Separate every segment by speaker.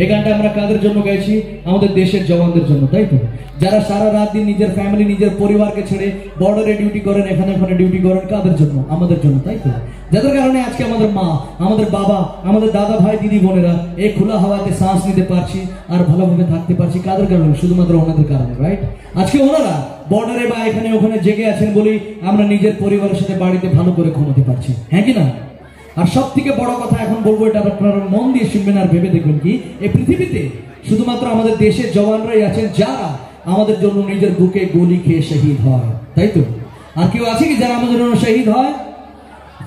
Speaker 1: এই গানটা আমরা কাদের জন্য গাইছি? আমাদের দেশের জওয়ানদের জন্য, তাই তো? যারা সারা রাত দিন নিজের ফ্যামিলি নিজের পরিবারকে ছেড়ে বর্ডারে ডিউটি করেন, এখানে ওখানে ডিউটি করেন, কাদের জন্য? আমাদের জন্য, তাই তো? যাদের কারণে আজকে আমাদের মা, আমাদের বাবা, আমাদের দাদা ভাই দিদি বোনেরা এই খোলা হাওয়াতে শ্বাস নিতে পারছি আর ভালোভাবে থাকতে পারছি, কাদের কারণে? শুধুমাত্র ওনাদের কারণে, রাইট? আজকে ওনারা বর্ডারে বা এখানে ওখানে জেগে আছেন বলেই আমরা নিজের পরিবারের সাথে বাড়িতে ভালো করে ঘুমাতে পারছি, হ্যাঁ কি না? আর সব থেকে বড় কথা এখন বলবো, এটা আপনারা মন দিয়ে শুনবেন আর ভেবে দেখবেন, কি এই পৃথিবীতে শুধুমাত্র আমাদের দেশের জওয়ানরাই আছেন যারা আমাদের জন্য নিজের বুকে গুলি খেয়ে শহীদ হয়, তাই তো? আর কেউ আছে কি যারা আমাদের জন্য শহীদ হয়?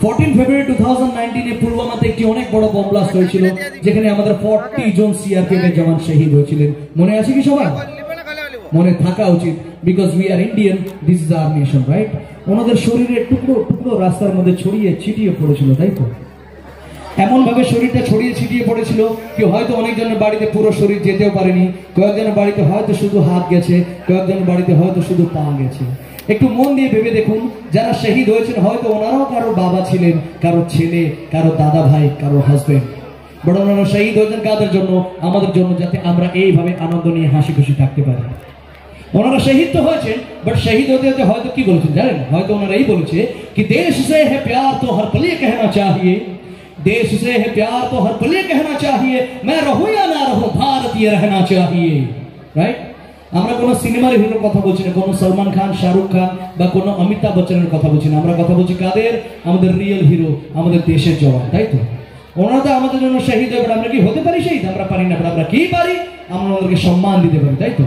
Speaker 1: 14 ফেব্রুয়ারি 2019 পুলওয়ামাতে একটি অনেক বড় বোম ব্লাস্ট হয়েছিল, যেখানে আমাদের 40 জন সিআরপিএফ এর জওয়ান শহীদ হয়েছিলেন। মনে আছে কি সবার? মনে থাকা উচিত, because we are Indian, this is our nation, right? ওনাদের শরীরের টুকরো টুকরো রাস্তার মধ্যে ছড়িয়ে ছিটিয়ে পড়েছিল, তাই তো? এমন ভাবে শরীরটা ছড়িয়ে ছিটিয়ে পড়েছিল কি হয়তো অনেকজনের বাড়িতে পুরো শরীর যেতেও পারেনি, কয়েকজনের বাড়িতে হয়তো শুধু হাত গেছে, কয়েকজনের বাড়িতে হয়তো শুধু পা গেছে। একটু মন দিয়ে ভেবে দেখুন, যারা শহীদ হয়েছেন হয়তো ওনারাও কারো বাবা ছিলেন, কারো ছেলে, কারো দাদা ভাই, কারো হাজবেন্ড। বড় ওনারা শহীদ হয়েছেন কাদের জন্য? আমাদের জন্য, যাতে আমরা এইভাবে আনন্দ নিয়ে হাসি খুশি থাকতে পারি। ওনারা শহীদ তো হয়েছেন, বাট শহীদ হতে হতে হয়তো কি বলেছেন জানেন? হয়তো ওনারা এই বলেছে কি দেশ সে है प्यार तो हर पल ये कहना चाहिए, देश से है प्यार तो हर पल ये कहना चाहिए, मैं रहूं या ना रहूं भारतीय रहना चाहिए, রাইট? আমরা কোনো সিনেমার হিরোর কথা বলছি না, কোনো সলমান খান, শাহরুখ খান বা কোনো অমিতাভ বচ্চনের কথা বলছি না, আমরা কথা বলছি কাদের? আমাদের রিয়েল হিরো, আমাদের দেশের জওয়ান, তাই তো? ওনারা তো আমাদের জন্য শহীদ হবে, আমরা কি হতে পারি শহীদ? আমরা পারি না, আমরা কি পারি? আমরা ওদেরকে সম্মান দিতে পারি, তাই তো?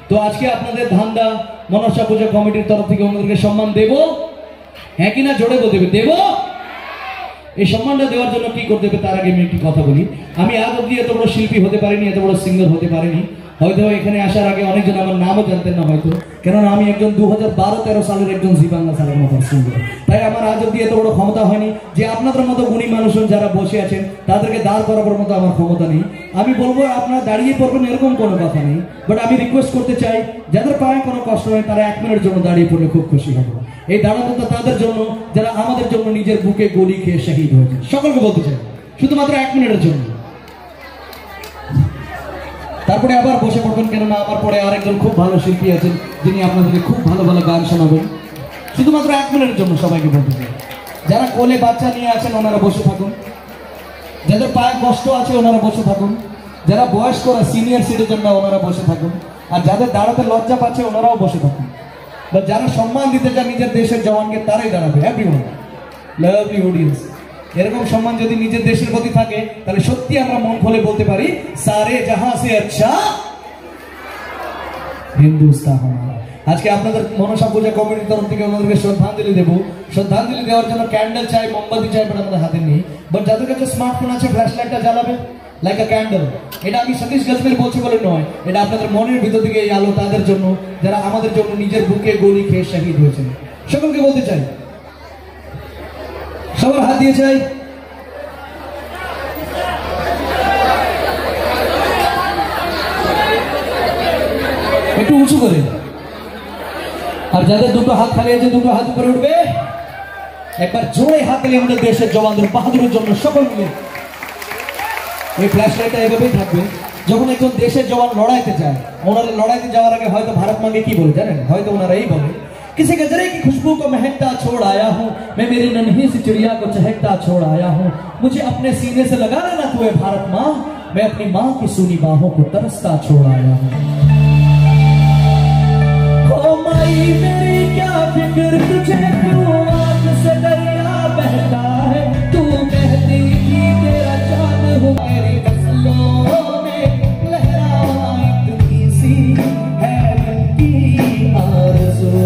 Speaker 1: তো আজকে আপনাদের ধান্দা মনসা পূজা কমিটির তরফ থেকে ওনাদেরকে সম্মান দেব, হ্যাঁ কিনা? জোরে বলতে হবে, দেব। এই সম্মানটা দেওয়ার জন্য কি করতে হবে তার আগে আমি একটি কথা বলি। আমি আজ অব্দি এত বড় শিল্পী হতে পারিনি, এত বড় সিঙ্গার হতে পারিনি। হয়তো এখানে আসার আগে অনেকজন আমার নামও জানতেন না হয়তো, কেননা আমি একজন 2012-13 সালের একজন জি বাংলা সালের মতো সিঙ্গার। তাই আমার আজ অব্দি এত বড় ক্ষমতা হয়নি যে আপনাদের মতো গুণী মানুষজন যারা বসে আছেন তাদেরকে দাঁড় করাবার মতো আমার ক্ষমতা নেই। আমি বলবো আপনারা দাঁড়িয়ে পড়বেন এরকম কোনো কথা নেই, বাট আমি রিকোয়েস্ট করতে চাই যাদের পায়ে কোনো কষ্ট হয় তারা 1 মিনিটের জন্য দাঁড়িয়ে পড়লে খুব খুশি হব। এই দাঁড়ানোটা তাদের জন্য যারা আমাদের জন্য নিজের বুকে গুলি খেয়ে শহীদ হয়েছে। সকলকে বলতে চাই শুধুমাত্র 1 মিনিটের জন্য। তারপরে আবার বসে পড়বেন, কেননা আমার পরে আরেকজন খুব ভালো শিল্পী আছেন যিনি আপনাদেরকে খুব ভালো ভালো গান শোনাবেন। শুধুমাত্র 1 মিনিটের জন্য সবাইকে বলতে চাই, যারা কোলে বাচ্চা নিয়ে আছেন ওনারা বসে থাকুন, যাদের পায়ে কষ্ট আছে ওনারা বসে থাকুন, যারা বয়স্করা সিনিয়র সিটিজেনরা ওনারা বসে থাকুন, আর যাদের দাঁড়াতে লজ্জা পাচ্ছে ওনারাও বসে থাকুন। বা যারা সম্মান দিতে চান নিজের দেশের জওয়ানকে তারাই দাঁড়াবে। এভরিওয়ান, লাভলি অডিয়েন্স, এরকম সম্মান যদি নিজের দেশের প্রতি থাকে তাহলে সত্যি আমরা মন খুলে বলতে পারি সারে জাহাঁ সে আচ্ছা হিন্দুস্তান হামারা। আজকে আপনাদের মনসা পূজা কমিটির তরফ থেকে ওনাদেরকে শ্রদ্ধাঞ্জলি দেবো। শ্রদ্ধাঞ্জলি দেওয়ার জন্য ক্যান্ডেল চাই, মোমবাতি চাই, বাট আমাদের হাতে নেই। বাট যাদের কাছে স্মার্টফোন আছে ফ্ল্যাশ লাইটটা জ্বালাবে লাইক আ ক্যান্ডেল। এটা আমি সতীশ গজমের বলছি বলে নয়, এটা আপনাদের মনের ভিতর থেকে এই আলো তাদের জন্য যারা আমাদের জন্য নিজের বুকে গুলি খেয়ে শহীদ হয়েছেন। সকলকে বলতে চাই, সবার হাত দিয়ে চাই। একটু উঁচু করে, আর যাদের দুটো হাত খালি আছে দুটো হাত উপরে উঠবে। একবার জোরে হাত দিলে আমাদের দেশের জওয়ানদের বাহাদুরের জন্য সকল মিলে। এই ফ্ল্যাশ লাইটটা এভাবেই থাকবে। যখন একজন দেশের জওয়ান লড়াইতে যায়, ওনারা লড়াইতে যাওয়ার আগে হয়তো ভারত মাকে কি বলে জানেন? হয়তো ওনারা এই বলে, किसी गजरे की खुशबू को महकता छोड़ आया हूँ, मैं मेरी नन्ही सी चिड़िया को चहकता छोड़ आया हूँ, मुझे अपने सीने से लगा लेना तू है भारत माँ, मैं अपनी माँ की सूनी बाहों को तरसता छोड़ आया हूँ। ओ माई मेरी क्या फिक्र तुझे, क्यों आंख से दरिया बहता है, तू बहती थी तेरा चांद हो मेरी फसलों में लहरा इतनी सी है मन की आरज़ू।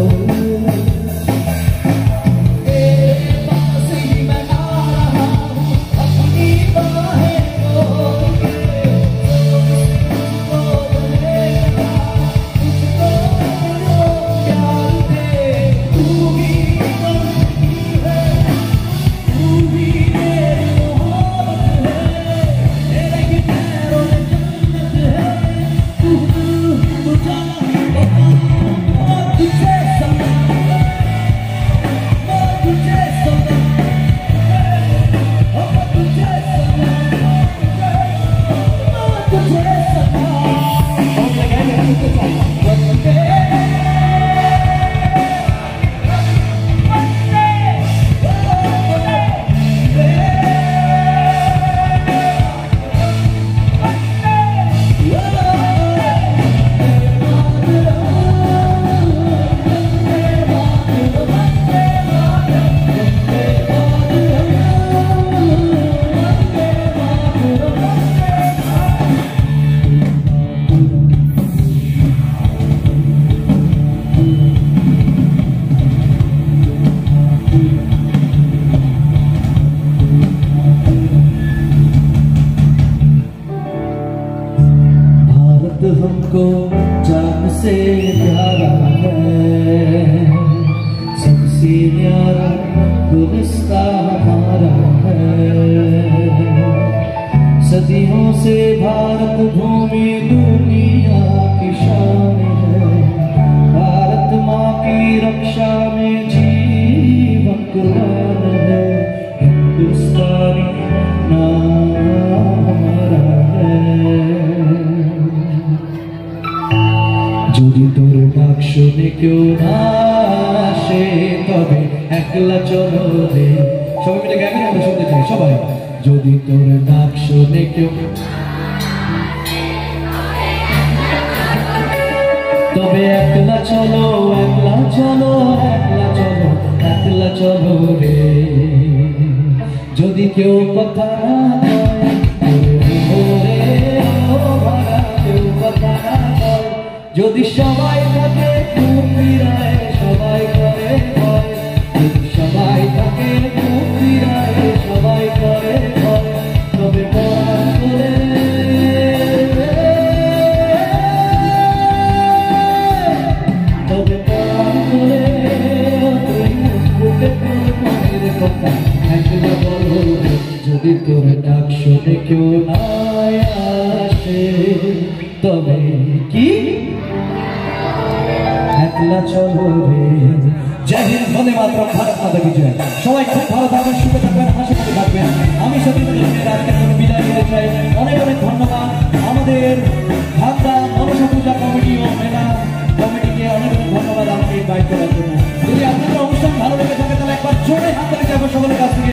Speaker 1: हमको जान से प्यारा है, सबसे प्यारा गुलिस्ता हमारा है। सदियों से भारत भूमि दुनिया की शान है, भारत माँ की रक्षा में जीवन कुर्बान है। हिंदुस्तानी नाम हमारा है। যদি তোর ডাক শুনে কেউ না আসে তবে একলা চলো রে। সবাই মিলে গাইবেন, আমরা শুনতে চাই সবাই। যদি তোর ডাক শুনে কেউ তবে একলা চলো, একলা চলো, একলা চলো, একলা চলো রে। যদি কেউ কথা না বলে কেউ কথা না বলে, যদি সবাই থাকে কুমিরায় সবাই করে ভয়, যদি সবাই থাকে কুমিরায় সবাই করে ভয়, তবে পরাণ করে তবে পরাণ করে মনের কথা একলা বলো। যদি তোর ডাক শুনে কেউ না আসে তবে কি একলা চলো রে। জয় হিন্দ, বন্দে মাতরম, ভারত মাতা কি জয়। সবাই খুব ভালো থাকবেন, সুখে থাকবেন, হাসি খুশি থাকবেন। আমি সত্যি আজকে বিদায় নিতে চাই।